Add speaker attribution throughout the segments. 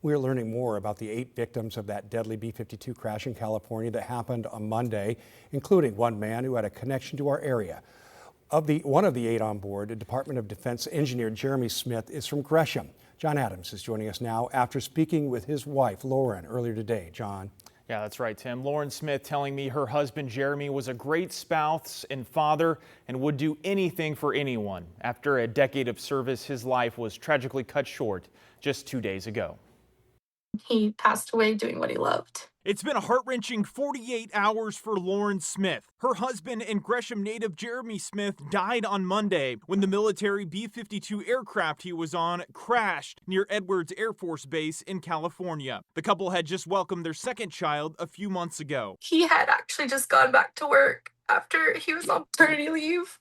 Speaker 1: We're learning more about the 8 victims of that deadly B-52 crash in California that happened on Monday, including one man who had a connection to our area. One of the 8 on board, a Department of Defense engineer, Jeromy Smith, is from Gresham. John Adams is joining us now after speaking with his wife, Lauren, earlier today. John.
Speaker 2: Yeah, that's right, Tim. Lauren Smith telling me her husband, Jeromy, was a great spouse and father and would do anything for anyone. After a decade of service, his life was tragically cut short just 2 days ago.
Speaker 3: He passed away doing what he loved.
Speaker 2: It's been a heart-wrenching 48 hours for Lauren Smith. Her husband and Gresham native Jeromy Smith died on Monday when the military B-52 aircraft he was on crashed near Edwards Air Force Base in California. The couple had just welcomed their second child a few months ago.
Speaker 3: He had actually just gone back to work after he was on paternity leave.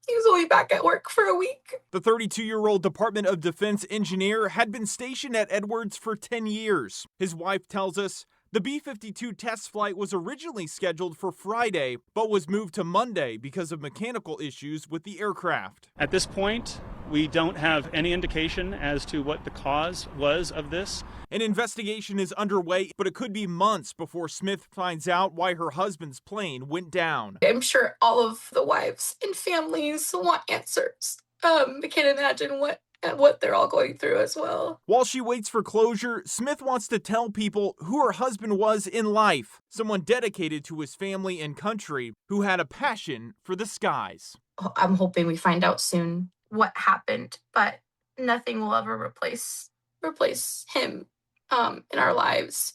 Speaker 3: He was only back at work for a week.
Speaker 2: The 32-year-old Department of Defense engineer had been stationed at Edwards for 10 years. His wife tells us the B-52 test flight was originally scheduled for Friday, but was moved to Monday because of mechanical issues with the aircraft.
Speaker 4: At this point, we don't have any indication as to what the cause was of this.
Speaker 2: An investigation is underway, but it could be months before Smith finds out why her husband's plane went down.
Speaker 3: I'm sure all of the wives and families want answers. I can't imagine what they're all going through as well.
Speaker 2: While she waits for closure, Smith wants to tell people who her husband was in life. Someone dedicated to his family and country who had a passion for the skies.
Speaker 3: I'm hoping we find out soon what happened, but nothing will ever replace him in our lives.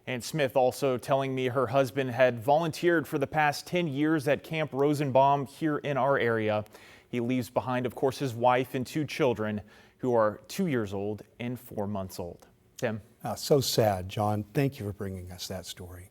Speaker 2: And Smith also telling me her husband had volunteered for the past 10 years at Camp Rosenbaum here in our area. He leaves behind, of course, his wife and 2 children who are 2 years old and 4 months old. Tim.
Speaker 1: So sad, John. Thank you for bringing us that story.